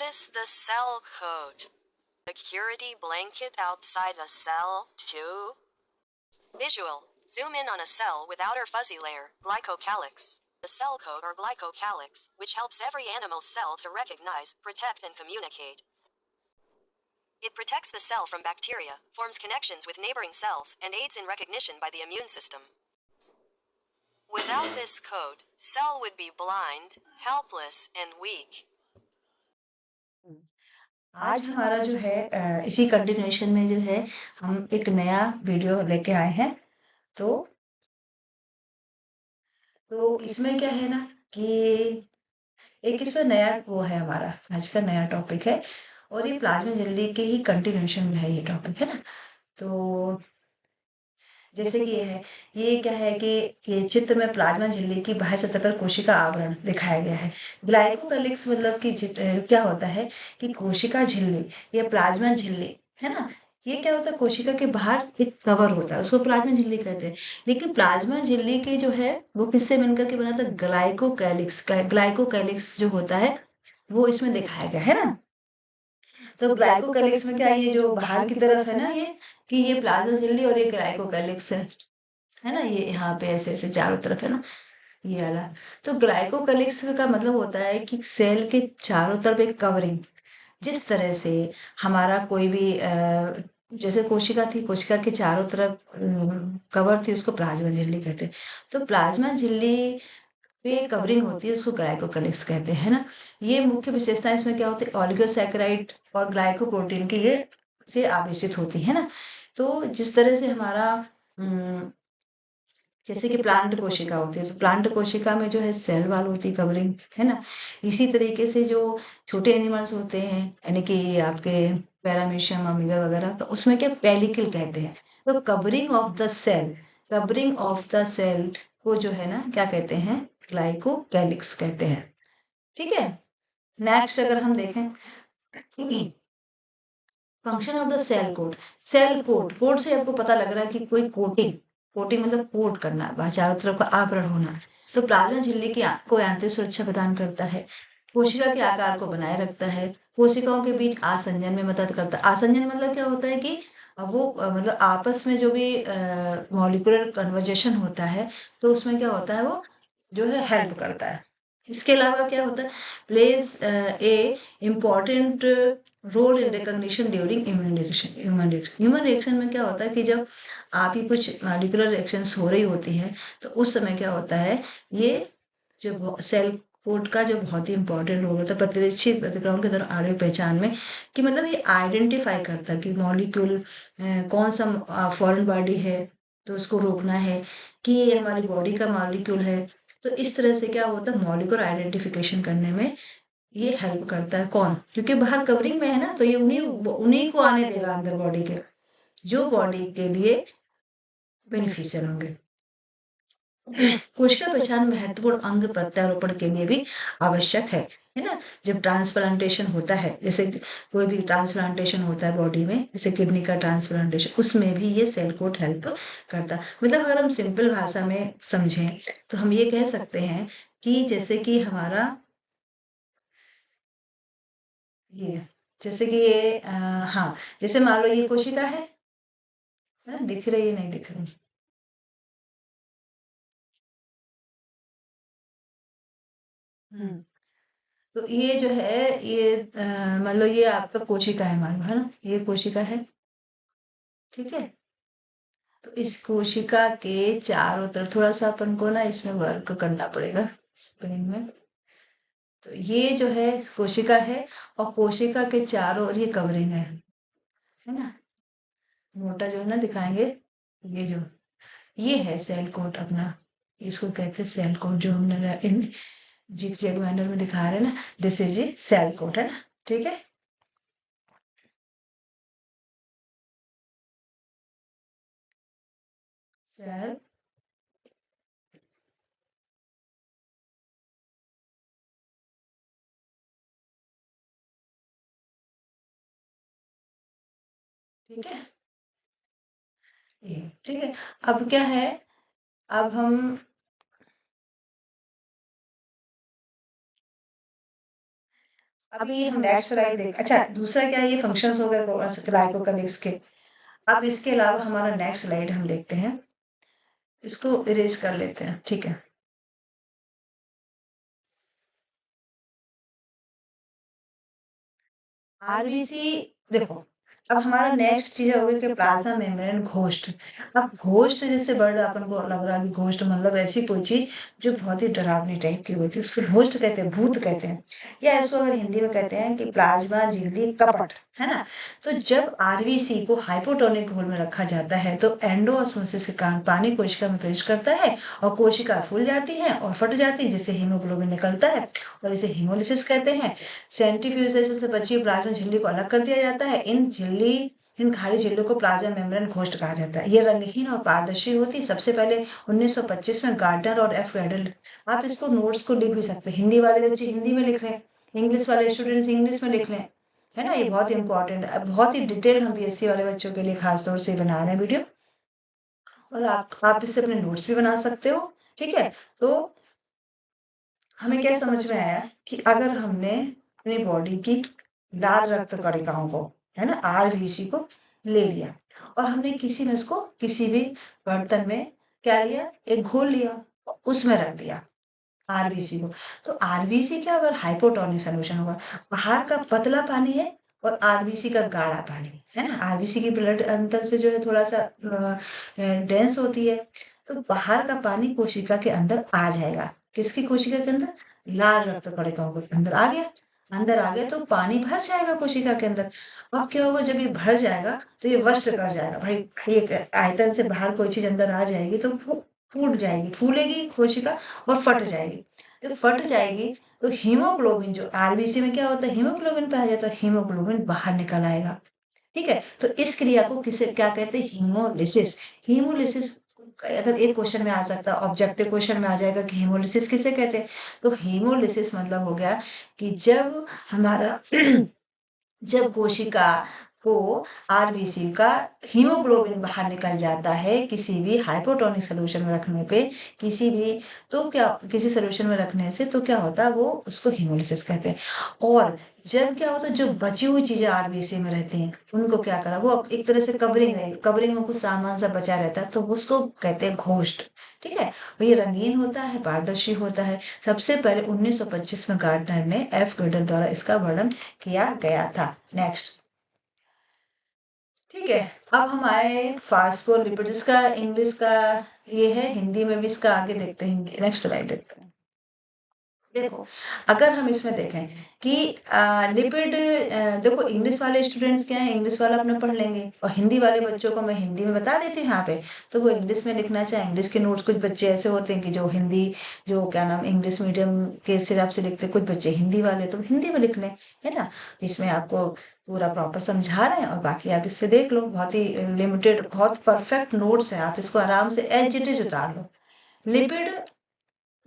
Notice the cell coat. Security blanket outside a cell, too. Visual. Zoom in on a cell with outer fuzzy layer, glycocalyx. The cell coat or glycocalyx, which helps every animal's cell to recognize, protect, and communicate. It protects the cell from bacteria, forms connections with neighboring cells, and aids in recognition by the immune system. Without this coat, cell would be blind, helpless, and weak. आज हमारा जो है इसी continuation में जो है हम एक नया वीडियो लेके आए हैं। तो इसमें क्या है ना कि एक इसमें नया वो है, हमारा आज का नया टॉपिक है और ये प्लाज्मा झिल्ली के ही कंटिन्यूएशन में है ये टॉपिक, है ना? तो जैसे कि ये क्या है कि ये चित्र में प्लाज्मा झिल्ली की बाह्य सतह पर कोशिका आवरण दिखाया गया है। ग्लाइकोकैलिक्स मतलब कि क्या होता है कि कोशिका झिल्ली या प्लाज्मा झिल्ली, है ना? ये क्या होता है, कोशिका के बाहर एक कवर होता है, उसको प्लाज्मा झिल्ली कहते हैं। लेकिन प्लाज्मा झिल्ली के जो है वो किससे मिलकर के बना था? ग्लाइकोकैलिक्स। ग्लाइकोकैलिक्स जो होता है वो इसमें दिखाया गया है ना। तो ग्लाइकोकैलिक्स में क्या, ये जो बाहर की तरफ है ना, ये कि ये प्लाज्मा झिल्ली और ये ग्लाइकोकैलिक्स है ना, ये यहाँ पे ऐसे ऐसे चारों तरफ है ना, ये वाला। तो ग्लाइकोकैलिक्स का मतलब होता है कि सेल के चारों तरफ एक कवरिंग। जिस तरह से हमारा कोई भी जैसे कोशिका थी, कोशिका के चारों तरफ कवर थी, उसको प्लाज्मा झिल्ली कहते हैं। तो प्लाज्मा झिल्ली पे कवरिंग होती है, उसको ग्लाइकोकैलिक्स कहते हैं ना। ये मुख्य विशेषता इसमें क्या होती है? ओलिगोसैकेराइड और ग्लाइकोप्रोटीन की ये से आवेशित होती है ना। तो जिस तरह से हमारा जैसे कि प्लांट कोशिका होती है, तो प्लांट कोशिका में जो है सेल वॉल होती है, कवरिंग, है ना। इसी तरीके से जो छोटे एनिमल्स होते हैं, यानी कि आपके पैरामीशियम, अमीबा वगैरह, तो उसमें क्या पेलिकल कहते हैं। तो कवरिंग ऑफ द सेल को जो है ना क्या कहते हैं? ग्लाइकोकैलिक्स कहते हैं। ठीक है। नेक्स्ट अगर हम देखें function of the cell coat से आपको पता लग रहा है कि कोई कोटिंग मतलब कोट करना, चारों तरफ का आवरण होना। तो प्लाज्मा झिल्ली की को आंतरिक सुरक्षा प्रदान करता है, कोशिका के आकार को बनाए रखता है, कोशिकाओं के बीच आसंजन में मदद करता है। आसंजन मतलब क्या होता है कि वो मतलब आपस में जो भी मॉलिक्यूलर कन्वर्जेशन होता है, तो उसमें क्या होता है, वो जो है हेल्प करता है। इसके अलावा क्या होता है? Plays a important role in recognition during human reaction में क्या होता है कि जब आप ही कुछ मॉलिक्यूलर रिएक्शंस हो रही होती है, तो उस समय क्या होता है, ये जो सेल कोड का जो बहुत ही इंपॉर्टेंट रोल होता है प्रतिरक्षी प्रतिक्रियाओं के दौरान आणविक पहचान में, कि मतलब ये आइडेंटिफाई करता है कि मॉलिक्यूल कौन सा फॉरेन बॉडी है, तो उसको रोकना है, कि ये हमारी बॉडी का मॉलिक्यूल है। तो इस तरह से क्या होता है, मॉलिक्यूलर आइडेंटिफिकेशन करने में ये हेल्प करता है। कौन? क्योंकि बाहर कवरिंग में है ना, तो ये उन्हीं उन्हीं को आने देगा अंदर बॉडी के, जो बॉडी के लिए बेनिफिशियल होंगे। कोशिका पहचान महत्वपूर्ण अंग प्रत्यारोपण के लिए भी आवश्यक है ना। जब ट्रांसप्लांटेशन होता है, जैसे कोई भी ट्रांसप्लांटेशन होता है बॉडी में, जैसे किडनी का ट्रांसप्लांटेशन, उसमें भी ये सेल कोट हेल्प करता है। मतलब अगर हम सिंपल भाषा में समझें तो हम ये कह सकते हैं कि जैसे कि हमारा ये जैसे कि ये हाँ, जैसे मान लो ये कोशिका है ना, दिख रही है नहीं दिख रही? हम्म। तो ये जो है ये मतलब ये आपका कोशिका है, मान लो, है ना, ये कोशिका है। ठीक है। तो इस कोशिका के चारों तरफ थोड़ा सा अपन को ना इसमें वर्क करना पड़ेगा, स्प्रिंग में। तो ये जो है कोशिका है, और कोशिका के चारों ओर ये कवरिंग है ना। मोटा जो है ना दिखाएंगे, ये जो ये है सेल कोट अपना, इसको कहते हैं सेल कोट, जो हमने इन जिग जैग मैनर में दिखा रहे हैं ना, this is a cell coat, है ना। ठीक है। सेल ठीक है, ये ठीक है। अब क्या है, अब हम अभी हम नेक्स्ट स्लाइड देख, अच्छा दूसरा क्या ये फंक्शंस हो गए ग्लाइकोकलिक्स के। अब इसके अलावा हमारा नेक्स्ट स्लाइड हम देखते हैं, इसको इरेज कर लेते हैं, ठीक है। आरबीसी देखो, अब हमारा नेक्स्ट चीज हो गई कि प्लाज्मा मेम्ब्रेन घोस्ट। अब घोस्ट जैसे वर्ड अपन को लग रहा है कि घोस्ट मतलब ऐसी कोई चीज जो बहुत ही डरावनी टाइप की होती है, उसको घोस्ट कहते हैं, भूत कहते हैं, या इसको अगर हिंदी में कहते हैं कि प्लाज्मा झिल्ली कपट, है ना। तो जब आरबीसी को हाइपोटोनिक घोल में रखा जाता है तो एंडोऑस्मोसिस के कारण पानी कोशिका में प्रवेश करता है और कोशिका फूल जाती है और फट जाती है, जिससे हीमोग्लोबिन निकलता है और इसे हीमोलिसिस कहते हैं। सेंट्रीफ्यूजेशन से बची प्लाज्मा झिल्ली को अलग कर दिया जाता है। इन खाली झिल्लियों को प्लाज्मा मेम्ब्रेन घोस्ट कहा जाता है। ये रंगहीन और पारदर्शी होती है। सबसे पहले 1925 में गार्डनर और एफ गैडल, आप इसको नोट्स को लिख भी सकते हैं, हिंदी वाले बच्चे हिंदी में लिख लें, इंग्लिश वाले स्टूडेंट्स इंग्लिश में लिख लें, है ना। ये बहुत इंपॉर्टेंट है, बहुत ही डिटेल हम बीएससी वाले बच्चों के लिए खासतौर से बना रहे हैं वीडियो, और आप इससे अपने नोट्स भी बना सकते हो, ठीक है। तो हमें क्या समझ में आया कि अगर हमने अपनी बॉडी की लाल रक्त कणिकाओं को, है ना, आरबीसी को ले लिया और हमने किसी में इसको किसी भी बर्तन में क्या लिया, एक घोल लिया, उसमें रख दिया आरबीसी को, तो आरबीसी क्या, अगर हाइपोटोनिक सोल्यूशन होगा, बाहर का पतला पानी है और आरबीसी का गाढ़ा पानी है ना। आरबीसी की ब्लड अंदर से जो है थोड़ा सा डेंस होती है, तो बाहर का पानी कोशिका के अंदर आ जाएगा। किसकी कोशिका के अंदर, लाल रक्त कणिकाओं के अंदर आ गया। अंदर आ गया तो पानी भर जाएगा कोशिका के अंदर। अब क्या होगा, जब ये भर जाएगा तो ये वष्ट कर जाएगा भाई, एक आयतन से बाहर कोई चीज अंदर आ जाएगी तो फूट जाएगी, फूलेगी कोशिका और फट जाएगी। तो फट जाएगी तो हीमोग्लोबिन, जो आरबीसी में क्या होता है, हीमोग्लोबिन पाया जाता है, हीमोग्लोबिन बाहर निकल आएगा, ठीक है। तो इस क्रिया को किसे क्या कहते हैं, हीमोलिसिस। हीमोलिसिस अगर एक क्वेश्चन में आ सकता है, ऑब्जेक्टिव क्वेश्चन में आ जाएगा कि हीमोलिसिस किसे कहते हैं। तो हीमोलिसिस मतलब हो गया कि जब हमारा जब कोशिका को आरबीसी का हीमोग्लोबिन बाहर निकल जाता है किसी भी हाइपोटोनिक सॉल्यूशन में रखने पे, किसी भी, तो क्या, किसी सॉल्यूशन में रखने से तो क्या होता है, वो उसको हीमोलिसिस कहते हैं। और जब क्या होता है, जो बची हुई चीजें आरबीसी में रहती हैं उनको क्या करा, वो एक तरह से कवरिंग है, कवरिंग में कुछ सामान सा बचा रहता है तो उसको कहते हैं घोस्ट, ठीक है। और ये रंगीन होता है, पारदर्शी होता है। सबसे पहले 1925 में गार्डनर ने एफ गडर द्वारा इसका वर्णन किया गया था। नेक्स्ट, ठीक है। अब हम आए फास्फोलिपिड, इसका इंग्लिश का ये है, हिंदी में भी इसका आगे देखते हैं, नेक्स्ट स्लाइड देखते हैं। देखो, अगर हम इसमें देखें कि लिपिड, देखो इंग्लिश वाले स्टूडेंट्स क्या है, इंग्लिश वाला अपना पढ़ लेंगे, और हिंदी वाले बच्चों को मैं हिंदी में बता देती हूँ यहाँ पे, तो वो इंग्लिश में लिखना चाहे इंग्लिश के नोट्स। कुछ बच्चे ऐसे होते हैं कि जो हिंदी, जो क्या नाम, इंग्लिश मीडियम के हिसाब से लिखते हैं, कुछ बच्चे हिंदी वाले तो हिंदी में लिख लें, है ना। इसमें आपको पूरा प्रॉपर समझा रहे हैं और बाकी आप इससे देख लो, बहुत ही लिमिटेड, बहुत परफेक्ट नोट्स है, आप इसको आराम से एज इट इज उतार लो। लिपिड,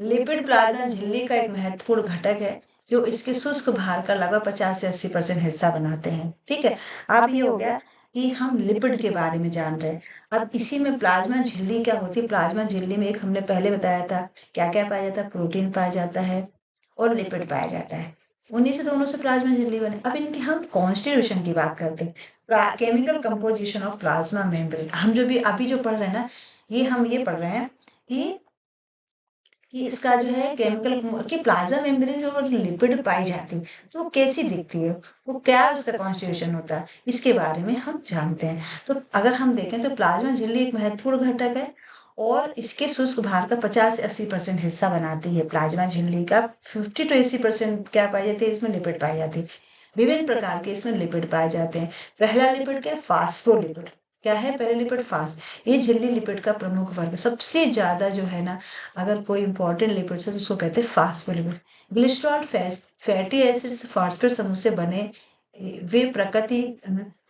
लिपिड प्लाज्मा झिल्ली का एक महत्वपूर्ण घटक है जो इसके शुष्क भार का लगभग 50 से 80% हिस्सा बनाते हैं, ठीक है। अब ये हो गया कि हम लिपिड के बारे में जान रहे हैं। अब इसी में प्लाज्मा झिल्ली क्या होती है, प्लाज्मा झिल्ली में एक हमने पहले बताया था क्या क्या पाया जाता है, प्रोटीन पाया जाता है और लिपिड पाया जाता है, उन्हीं से दोनों से प्लाज्मा झिल्ली बने। अब इनकी हम कॉन्स्टिट्यूशन की बात करते हैं, chemical composition of plasma membrane. हम जो भी अभी जो पढ़ रहे हैं ना, ये हम ये पढ़ रहे हैं कि इसका जो है केमिकल, कि प्लाज्मा मेम्ब्रेन जो लिपिड पाई जाती है तो वो कैसी दिखती है, वो क्या उसका कॉन्स्टिट्यूशन होता है, इसके बारे में हम जानते हैं। तो अगर हम देखें तो प्लाज्मा झिल्ली एक महत्वपूर्ण घटक है और इसके शुष्क भार का 50 से 80% हिस्सा बनाती है। प्लाज्मा झिल्ली का 50 to 80% क्या पाई जाती है, इसमें लिपिड पाई जाती है। विभिन्न प्रकार के इसमें लिपिड पाए जाते हैं। पहला लिपिड क्या है, फास्फोलिपिड। क्या है पहले लिपिड, फास्ट। ये झिल्ली लिपिड का प्रमुख वर्ग है, सबसे ज्यादा जो है ना, अगर कोई इंपॉर्टेंट लिपिड है तो उसको कहते हैं phospholipid. Glycerol fatty acids phosphate समूह से बने, वे प्रकृति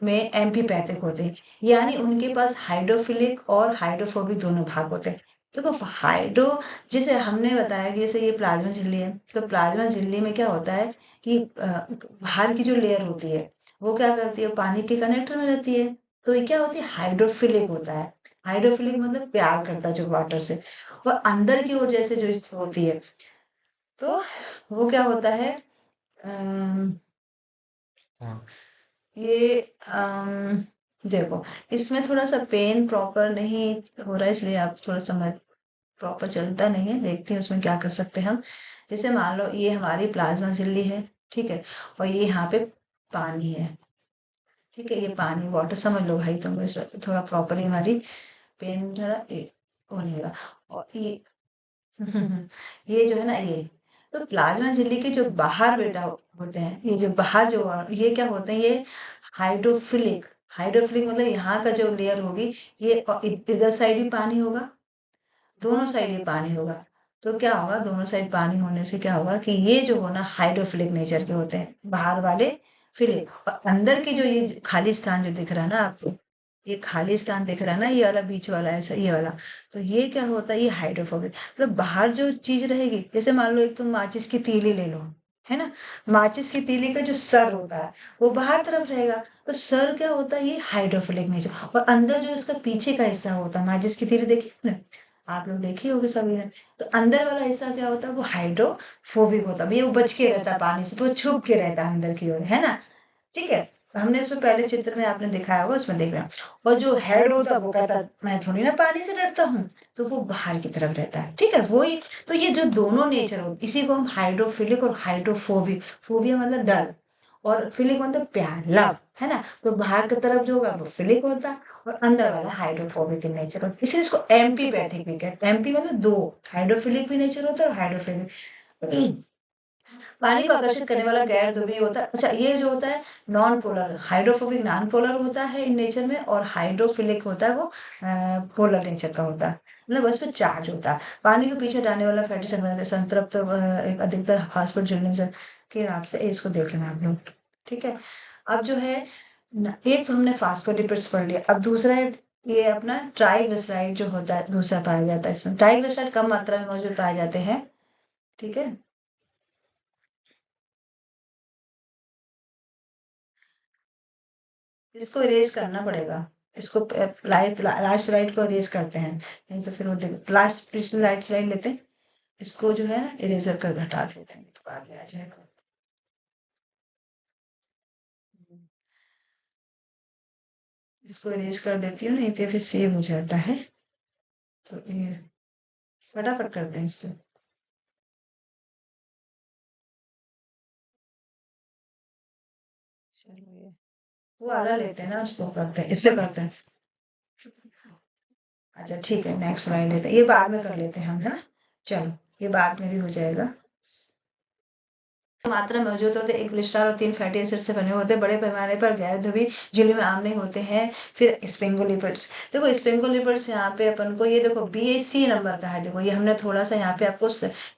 में एम्फीपैथिक होते हैं, यानी उनके पास हाइड्रोफिलिक और हाइड्रोफोबिक दोनों भाग होते हैं। देखो हाइड्रो, जैसे हमने बताया कि जैसे ये प्लाज्मा झिल्ली है, तो प्लाज्मा झिल्ली में क्या होता है कि बाहर की जो लेयर होती है वो क्या करती है, पानी के कनेक्टर में रहती है, तो ये क्या होती है, हाइड्रोफिलिक होता है। हाइड्रोफिलिक मतलब प्यार करता है जो वाटर से। और अंदर की वजह से जो होती है, तो वो क्या होता है, ये देखो, इसमें थोड़ा सा पेन प्रॉपर नहीं हो रहा है, इसलिए आप थोड़ा समझ प्रॉपर चलता नहीं है। देखते हैं उसमें क्या कर सकते हैं हम। जैसे मान लो ये हमारी प्लाज्मा झिल्ली है, ठीक है, और ये यहाँ पे पानी है, ठीक है, ये पानी वाटर समझ लो भाई तुम, इस थोड़ा प्रॉपरली हमारी पेन जरा हो नहीं रहा। और ये ये जो है ना, ये तो प्लाज्मा झिल्ली के जो बाहर बेटा होते हैं, ये जो बाहर जो ये क्या होते हैं, ये हाइड्रोफिलिक। हाइड्रोफिलिक मतलब यहाँ का जो लेयर होगी, ये इधर साइड भी पानी होगा, दोनों साइड ही पानी होगा। तो क्या होगा, दोनों साइड पानी होने से क्या होगा कि ये जो हो ना हाइड्रोफिलिक नेचर के होते हैं, बाहर वाले फिलिक, और अंदर की जो ये खाली स्थान जो दिख रहा है ना आपको, ये खाली स्थान दिख रहा है ना, ये वाला बीच वाला ऐसा, ये वाला, तो ये क्या होता है, ये हाइड्रोफोबिक मतलब बाहर जो चीज रहेगी। जैसे मान लो एक तुम माचिस की तीली ले लो, है ना, माचिस की तीली का जो सर होता है वो बाहर तरफ रहेगा, तो सर क्या होता है, ये हाइड्रोफिलिक नेचर, और अंदर जो इसका पीछे का हिस्सा होता है, माचिस की तीली देखिए ना, आप लोग देखे होंगे सभी ने, तो अंदर वाला हिस्सा क्या होता है, वो हाइड्रोफोबिक होता है, ये वो बच के रहता है पानी से, तो वो छुप के रहता है अंदर की ओर, है ना, ठीक है। हमने इसमें पहले चित्र में आपने दिखाया होगा, उसमें देख रहे हैं। और जो हेड होता है वो कहता है मैं थोड़ी ना पानी से डरता हूँ, तो वो बाहर की तरफ रहता है, ठीक है, वही। तो ये जो दोनों नेचर होते, इसी को हम हाइड्रोफिलिक और हाइड्रोफोबिक, फोबिया मतलब डर, और फिलिक मतलब प्यार, लव, है ना। तो बाहर की तरफ जो होगा वो फिलिक होता है, और अंदर वाला हाइड्रोफोबिक इन नेचर होता है, इसलिए इसको एम्पीपैथिक भी कहते हैं। एम्पी मतलब दो, हाइड्रोफिलिक भी नेचर होता है और हाइड्रोफिलिक। पानी को आकर्षित करने वाला गैर ध्रुवीय होता है। अच्छा, ये जो होता है non polar, hydrophobic non polar होता है इन नेचर में, और हाइड्रोफिलिक होता है वो पोलर नेचर का होता है, मतलब बस पे चार्ज होता है। पानी को पीछे डालने वाला फैटी संतृप्त एक अधिकतर फास्फोरेट झिल्ली के नाम से, इसको देख लेना आप लोग, ठीक है। अब जो है एक तो हमने फास्फोलिपिड्स पढ़ लिया, अब दूसरा है ये अपना ट्राइग्लिसराइड जो होता है, दूसरा पाया जाता है इसमें। ट्राइग्लिसराइड कम मात्रा में मौजूद पाए जाते हैं, ठीक है। इसको इरेज करना पड़ेगा, इसको लाइट लास्ट स्लाइड को इरेज करते हैं, नहीं तो फिर वो लास्ट पिछली लाइट स्लाइड लेते हैं, इसको जो है ना इरेजर कर हटा देते हैं, तो बाद में आ जाएगा। इसको इरेज कर देती हूँ, नहीं तो फिर सेव हो जाता है, तो ये फटाफट करते हैं इसको। चलो ये वो वाला लेते हैं ना, उसको करते हैं, इससे करते हैं। अच्छा ठीक है, नेक्स्ट स्लाइड लेते हैं, ये बाद में कर लेते हैं हम, है ना। चलो ये बाद में भी हो जाएगा। मात्रा मौजूद होते, एक ग्लिसरॉल और 3 फैटी एसिड से बने होते, बड़े पैमाने पर गैर ध्रुवीय झिल्ली में आम नहीं होते हैं। फिर स्पिंगोलिपिड्स, देखो स्पिंगोलिपिड्स यहाँ पे अपन को, ये देखो BAC नंबर का है, देखो ये हमने थोड़ा सा यहाँ पे आपको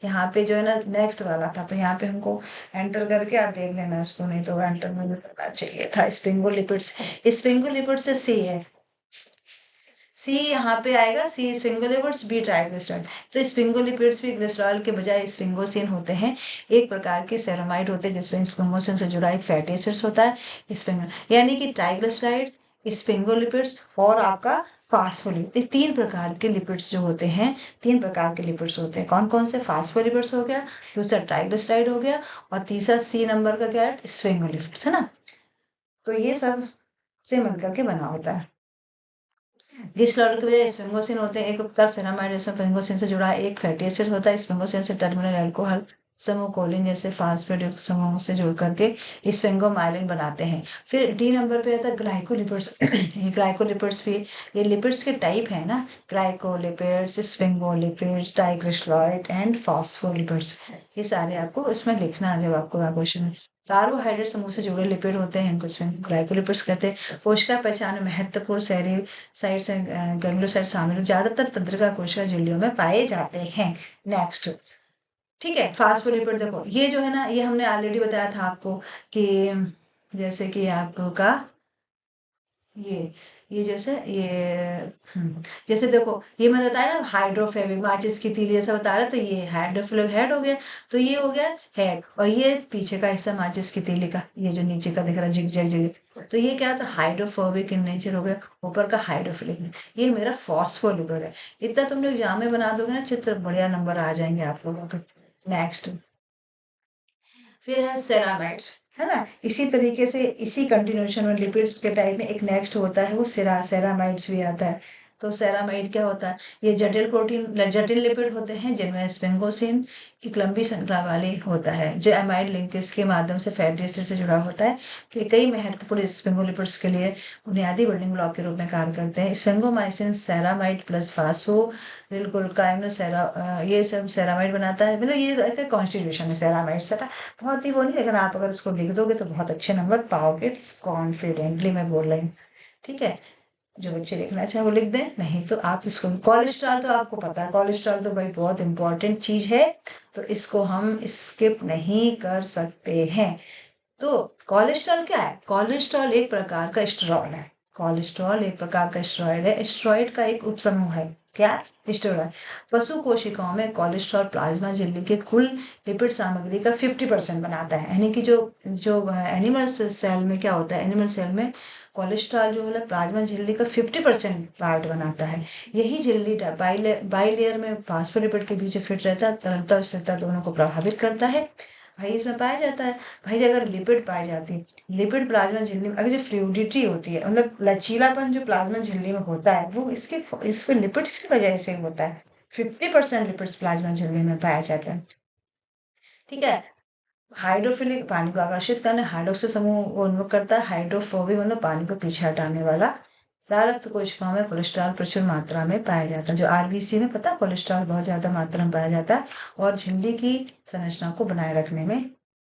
यहाँ पे जो है ना नेक्स्ट वाला था, तो यहाँ पे हमको एंटर करके आप देख लेना इसको, नहीं तो एंटर में करना चाहिए था। स्पिंगोलिपिड्स, स्पिंगोलिपिड्स से सी है, सी यहाँ पे आएगा, सी स्फिंगोलिपिड्स, बी ट्राइग्लिसराइड। तो स्फिंगोलिपिड्स भी ग्लिसरॉल के बजाय स्फिंगोसिन होते हैं, एक प्रकार के सेरामाइड होते हैं जिसमें स्फिंगोसिन से जुड़ा एक फैटी एसिड्स होता है। स्फिंग यानी कि ट्राइग्लिसराइड, स्फिंगोलिपिड्स और आपका फास्फोलिपिड, ये 3 प्रकार के लिपिड्स जो होते हैं, 3 प्रकार के लिपिड्स होते हैं। कौन कौन से, फास्फोलिपिड्स हो गया, दूसरा ट्राइग्लिसराइड हो गया, और तीसरा सी नंबर का क्या है, स्फिंगोलिपिड्स, है ना। तो ये सब से मिलकर के बना होता है। जिस लड़के में स्फिंगोसिन होते हैं, एक उपकार सेरामाइड स्फिंगोसिन से जुड़ा है, एक फैटी एसिड होता है स्फिंगोसिन से, टर्मिनल अल्कोहल समूह कोलिन जैसे फास्फेट युक्त समूहों से जुड़ करके स्फिंगोमाइलिन बनाते हैं। फिर डी नंबर पे आता है ग्लाइकोलिपिड्स। ये ग्लाइकोलिपिड्स भी, ये लिपिड्स के टाइप है ना, glycolipids, sphingolipids, triglyceride and phospholipids, ये सारे आपको इसमें लिखना है जब आपको क्वेश्चन में। कार्बोहाइड्रेट समूह से जुड़े लिपिड होते हैं, इनको ग्लाइकोलिपिड्स कहते हैं। कोशिका पहचान में महत्वपूर्ण शहरी साइड से गैंग्लियोसाइड शामिल ज्यादातर तंत्रिका कोशिका झिल्लियों में पाए जाते हैं। नेक्स्ट, ठीक है, फास्फोलिपिड देखो, ये जो है ना, ये हमने ऑलरेडी बताया था आपको कि जैसे कि आपका ये ये जैसे ये जैसे देखो, ये मैं बताया ना हाइड्रोफेबिक, माचिस की तीली ऐसा बता रहा है, तो ये हाइड्रोफिलिक हेड हो गया, तो ये हो गया हेड, और ये पीछे का हिस्सा माचिस की तीली का, ये जो नीचे का दिख रहा है जिग जग जग, तो ये क्या होता है, हाइड्रोफोबिक इन नेचर हो गया, ऊपर का हाइड्रोफिलिक। ये मेरा फॉस्फोलिपिड है। इतना तुम लोग एग्जाम में बना दोगे ना चित्र, बढ़िया नंबर आ जाएंगे आप लोगों के। नेक्स्ट, फिर है सेरामाइड्स, है ना? इसी तरीके से इसी कंटिन्यूएशन में लिपिड्स के टाइप में एक नेक्स्ट होता है, वो सेरामाइड्स भी आता है। तो सेरामाइड क्या होता है? ये जटिल लिपिड होते हैं जिनमें स्फिंगोसिन एक लंबी श्रृंखला वाले होता है, जो एमाइड लिंकेज के माध्यम से फैटी एसिड से जुड़ा होता है। तो ये कई महत्वपूर्ण स्फिंगोलिपिड्स के लिए बुनियादी बिल्डिंग ब्लॉक के रूप में कार्य करते हैं। स्फिंगोमाइसिन सेरामाइड प्लस ये सब सेरामाइड बनाता है। मतलब ये एक कॉन्स्टिट्यूशन है सेरामाइड से। बहुत ही वो नहीं, लेकिन आप अगर उसको लिख दोगे तो बहुत अच्छे नंबर पाओगे, कॉन्फिडेंटली मैं बोल रही हूँ। ठीक है, जो बच्चे लिखना चाहे वो लिख दें, नहीं तो आप इसको कोलेस्ट्रॉल तो आपको पता है, कोलेस्ट्रॉल तो भाई बहुत इंपॉर्टेंट चीज है, तो इसको हम स्किप नहीं कर सकते हैं। तो कोलेस्ट्रॉल क्या है? कोलेस्ट्रॉल एक प्रकार का स्टेरॉइड है। कोलेस्ट्रॉल एक प्रकार का स्टेरॉइड है, स्टेरॉइड का एक उपसमूह है। क्या? स्टेरॉइड। पशु कोशिकाओं में कोलेस्ट्रॉल प्लाज्मा झिल्ली के कुल लिपिड सामग्री का 50% बनाता है। यानी कि जो जो एनिमल सेल में क्या होता है, एनिमल सेल में कोलेस्ट्रॉल जो है प्लाज्मा झिल्ली का 50% पार्ट बनाता है। यही झिल्ली बाइलेयर में फास्फोलिपिड के बीच फिट रहता है, तरलता और स्थिरता दोनों को प्रभावित करता है। भाई इसमें पाया जाता है, भाई अगर लिपिड पाई जाती है, लिपिड प्लाज्मा झिल्ली में अगर जो फ्लूइडिटी होती है, मतलब लचीलापन जो प्लाज्मा झिल्ली में होता है, वो इस पे लिपिड्स की वजह से होता है। 50% लिपिड्स प्लाज्मा झिल्ली में पाया जाता है। ठीक है। हाइड्रोफिलिक पानी को आकर्षित करने हाइड्रोक्सी समूह वो उन्मुख करता है। हाइड्रोफोबिक मतलब पानी को पीछे हटाने वाला। लाल रक्त कोशिकाओं में कोलेस्ट्रॉल प्रचुर मात्रा में पाया जाता है। जो आरबीसी में पता है कोलेस्ट्रॉल बहुत ज्यादा मात्रा में पाया जाता है और झिल्ली की संरचना को बनाए रखने में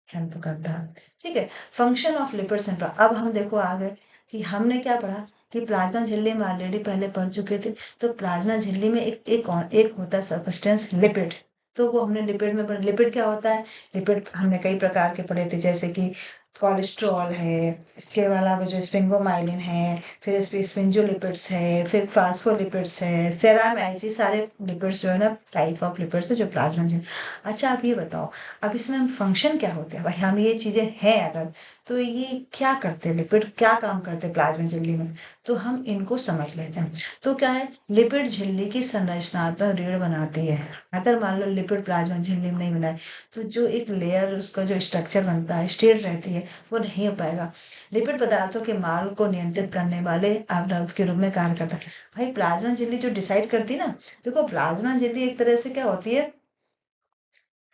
हेल्प करता है। ठीक है। Function of lipid centre. अब हम देखो आगे कि हमने क्या पढ़ा कि प्लाज्मा झिल्ली में ऑलरेडी पहले पढ़ चुके थे। तो प्लाज्मा झिल्ली में एक होता है सब्सटेंस लिपिड। तो वो हमने लिपिड में पढ़ा। लिपिड क्या होता है? लिपिड हमने कई प्रकार के पढ़े थे, जैसे कि कोलेस्ट्रॉल है, इसके अलावा जो स्पिंगोमाइलिन है, फिर इस पे स्पिंजोलिपिड्स है, फिर फास्फोलिपिड्स है, सेरामाइड्स, ये सारे लिपिड्स जो है ना टाइप ऑफ लिपिड्स है जो प्लाज्मा झिल्ली। अच्छा आप ये बताओ, अब इसमें हम फंक्शन क्या होते हैं? भाई हम ये चीजें हैं अगर, तो ये क्या करते हैं? लिपिड क्या काम करते हैं प्लाज्मा झिल्ली में? तो हम इनको समझ लेते हैं। तो क्या है? लिपिड झिल्ली की संरचनात्मक रीढ़ बनाती है। अगर मान लो लिपिड प्लाज्मा झिल्ली में नहीं बनाए, तो जो एक लेयर उसका जो स्ट्रक्चर बनता है, स्टेट रहती है, वो नहीं हो पाएगा। लिपिड पदार्थों के माल को नियंत्रित करने वाले अवरोध के रूप में कार्य करता है। भाई प्लाज्मा झिल्ली जो डिसाइड करती है ना, देखो प्लाज्मा झिल्ली एक तरह से क्या होती है,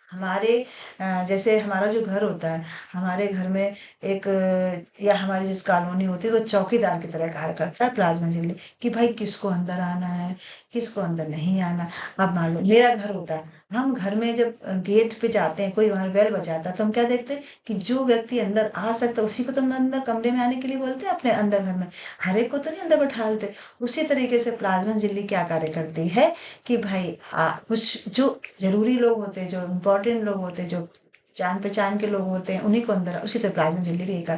हमारे जैसे हमारा जो घर होता है, हमारे घर में एक या हमारी जिस कॉलोनी होती है, वो चौकीदार की तरह कार्य करता है प्लाज्मा झिल्ली, कि भाई किसको अंदर आना है, किसको अंदर नहीं आना। अब मान लो मेरा घर होता है, हम घर में जब गेट पे जाते हैं, कोई वहां बेल बजाता है, तो हम क्या देखते हैं कि जो व्यक्ति अंदर आ सकता है उसी को तो हम अंदर कमरे में आने के लिए बोलते हैं, अपने अंदर घर में। हर एक को तो नहीं अंदर बैठा लेते। उसी तरीके से प्लाज्मा झिल्ली क्या कार्य करती है कि भाई कुछ जो जरूरी लोग होते हैं, जो इम्पोर्टेंट लोग होते हैं, जो जान पहचान के लोग होते हैं, उन्हीं को अंदर उसी तरह प्लाज्मा झिल्ली भी एक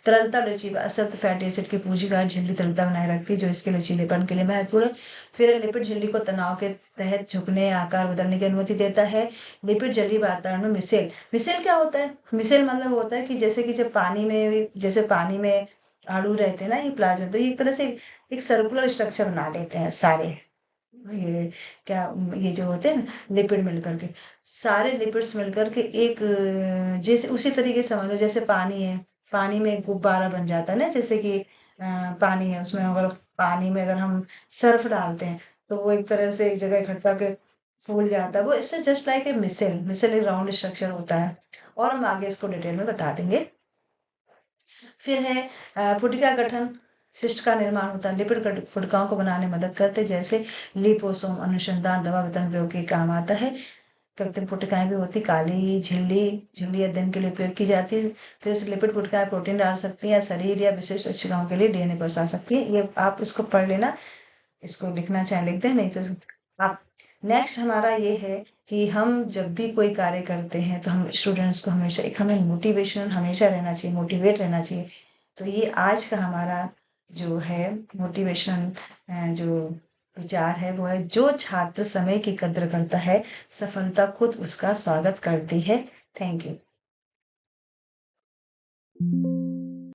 तरलता लचीला असंतृप्त फैटी एसिड की पूंजीगत झिल्ली तरलता बनाए रखती है, जो इसके लचीलेपन के लिए महत्वपूर्ण है। फिर लिपिड झिल्ली को तनाव के तहत झुकने आकार बदलने की अनुमति देता है। लिपिड जलीय वातावरण में मिसेल मिसेल क्या होता है? मिसेल मतलब होता है कि जैसे कि जब पानी में अणु रहते हैं ना, ये प्लाज्मा, तो ये एक तरह से एक सर्कुलर स्ट्रक्चर बना लेते हैं सारे, ये क्या, ये जो होते हैं ना लिपिड मिलकर के, सारे लिपिड्स मिलकर के एक जैसे उसी तरीके से समझ लो, जैसे पानी है, पानी में एक गुब्बारा बन जाता है ना, जैसे कि पानी है, उसमें अगर पानी में अगर हम सर्फ डालते हैं, तो वो एक तरह से एक जगह इकट्ठा के फूल जाता है। वो इससे जस्ट लाइक ए मिसेल एक राउंड स्ट्रक्चर होता है। और हम आगे इसको डिटेल में बता देंगे। फिर है पुटिका गठन, शिस्ट का निर्माण होता है। लिपिड पुटिकाओं को बनाने में मदद करते हैं, जैसे लिपोसोम अनुसंधान दवा वितरण उपयोग के काम आता है। कृत्रिम पुटिकाएं भी होती, काली झिल्ली झिल्ली अध्ययन के लिए उपयोग की जाती है। फिर इस लिपिड पुटिकाएं प्रोटीन डाल सकती हैं या शरीर या विशिष्ट कोशिकाओं के लिए डीएनए पहुंचा सकती है। ये आप इसको पढ़ लेना, इसको लिखना चाहे लिख दें, नहीं तो आप। नेक्स्ट हमारा ये है कि हम जब भी कोई कार्य करते हैं तो हम स्टूडेंट्स को हमेशा एक हमें मोटिवेशन हमेशा रहना चाहिए, मोटिवेट रहना चाहिए। तो ये आज का हमारा जो है मोटिवेशन जो विचार है वो है, जो छात्र समय की कद्र करता है, सफलता खुद उसका स्वागत करती है। Thank you.